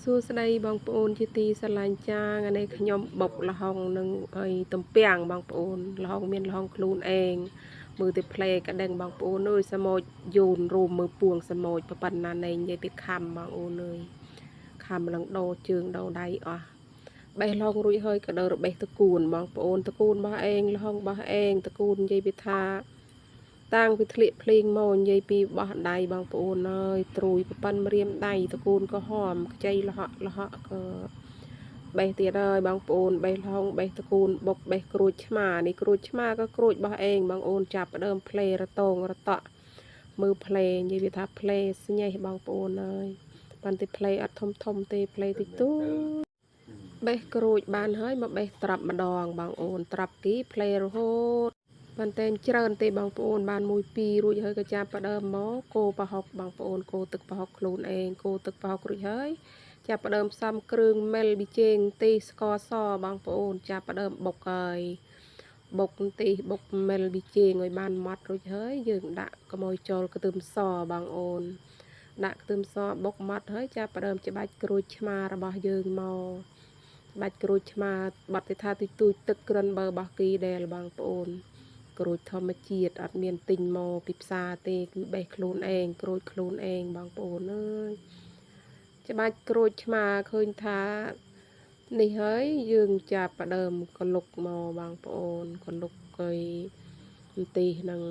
សួស្តីបងប្អូនជាទីស្រឡាញ់ចាងអានេះខ្ញុំបុកល្ហុងនឹងអីទំពាំងបងប្អូនល្ហុងមានល្ហុងខ្លួនឯងមើលទៅផ្លេក៏ដឹងបងប្អូនអើយសម៉ូចយូនរួមមើលពួងសម៉ូចប៉ុណ្ណាណែនិយាយពីខំបងប្អូនអើយខំឡើងដោជើងដោដៃអស់បេះល្ហុងរួចហើយក៏ដោរបេះតគួនបងប្អូនតគួនរបស់ឯងល្ហុងរបស់ឯងតគួននិយាយពីថាតាំងពីធ្លាក់ភ្លេងមកនិយាយពីបោះដៃបងប្អូនអើយត្រួយប៉ិនរៀមដៃតគូនក៏ហមខ្ចីលហក់ក៏បេះទៀតហើយបងប្អូនបេះឡងបេះតគូនបុកបេះក្រូចឆ្មានេះក្រូចឆ្មាក៏ក្រូចបោះឯងបងអូនចាប់ដើមផ្លេរតងរតក់មើលផ្លេនិយាយវាថាផ្លេស្ញេះបងប្អូនអើយបានតែផ្លេអត់ធំទេផ្លេតិចតួបេះក្រូចបានហើយមកបេះត្រាប់ម្ដងបងអូនត្រាប់គីផ្លេរហូតប៉ុន្តែច្រើនទេបងប្អូនបាន1 2រួចហើយក៏ចាប់ផ្ដើមមកគោប្រហុកបងប្អូនគោទឹកប្រហុកខ្លួនឯងគោទឹកប្រហុករួចហើយចាប់ផ្ដើមផ្សំគ្រឿងមេលប៊ីចេងទីស្ករសបងប្អូនចាប់ផ្ដើមបុកហើយបុកទីបុកមេលប៊ីចេងឲ្យបានម៉ត់រួចហើយយើងដាក់ក្មួយចូលខ្ទឹមសបងអូនដាក់ខ្ទឹមសបុកម៉ត់ហើយចាប់ផ្ដើមច្បាច់ក្រូចឆ្មារបស់យើងមកបាច់ក្រូចឆ្មាបាត់ទៅថាទូចទឹកក្រិនបើរបស់គីដែលបងប្អូនក្រូចធម្មជាតិអត់មានទិញមកពីផ្សារទេគឺបេះខ្លួនឯងក្រូចខ្លួនឯងបងប្អូនអើយច្បាច់ក្រូចឆ្មាឃើញថានេះហើយយើងចាប់ផ្ដើមកលុកមកបងប្អូនកលុកកុយទីនឹង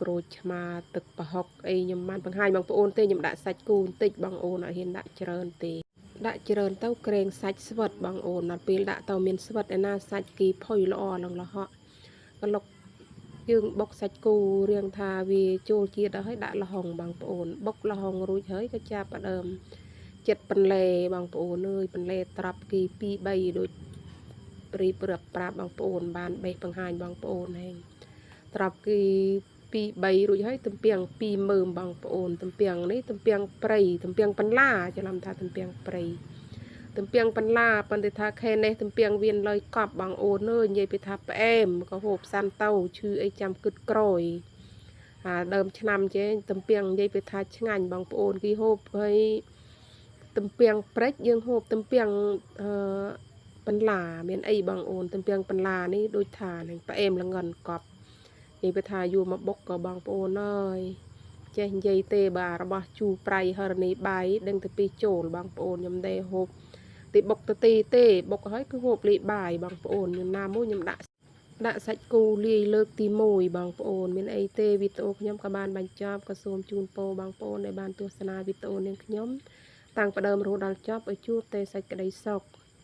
ក្រូចឆ្មាទឹកប្រហុកអីខ្ញុំបានបង្ហាញបងប្អូនទេខ្ញុំដាក់សាច់គូបន្តិចបងប្អូនអត់ហ៊ានដាក់ច្រើនទេដាក់ច្រើនទៅក្រែងសាច់ស្វិតបងអូនដល់ពេលដាក់ទៅមានស្វិតឯណាសាច់គីផុយល្អនឹងលហកកលុកយើងបុកសាច់គូរៀងថាវាចូលជាតិដល់ហើយដាក់ល្ហុងបងប្អូនបុកល្ហុងរួចហើយក៏ចាប់ផ្ដើមចិត្តបន្លែបងប្អូនអើយបន្លែត្រាប់គី2 3ដូចព្រីប្រាប់ប្រាប់បងប្អូនបានបេះបង្ហាញបងប្អូនហែងត្រាប់គី2 3រួចហើយទំពាំង2មើមបងប្អូនទំពាំងនេះទំពាំងព្រៃទំពាំងបន្លាច្រឡំថាទំពាំងព្រៃទំពាំងបន្លាប៉ុន្តែថាខែនេះទំពាំងវៀនលុយកប់បងអូនអើយនិយាយពីថាផ្អែមក៏ហូបសាន់ទៅឈឺអីចាំគិតក្រោយដើមឆ្នាំចេះទំពាំងនិយាយពីថាឆ្ងាញ់បងប្អូនគេហូបហើយទំពាំងព្រិចយើងហូបទំពាំងបន្លាមានអីបងអូនទំពាំងបន្លានេះដូចថានឹងផ្អែមល្ងិនកប់និយាយពីថាយូរមកបុកក៏បងប្អូនអើយចេះនិយាយទេបាទរបស់ជូប្រៃហរនីបាយដឹងទៅពីចូលបងប្អូនខ្ញុំដែរហូបទីបុកទៅទីទេបុកហើយគឺហូបលីបាយបងប្អូនខ្ញុំណាមួយខ្ញុំដាក់សាច់គូលាយលើកទី1បងប្អូនមានអីទេវីដេអូខ្ញុំក៏បានបញ្ចប់ក៏សូមជូនពរបងប្អូនដែលបានទស្សនាវីដេអូនាងខ្ញុំតាំងពីដើមរហូតដល់ចប់ឲ្យជួបតែសេចក្តីសុខ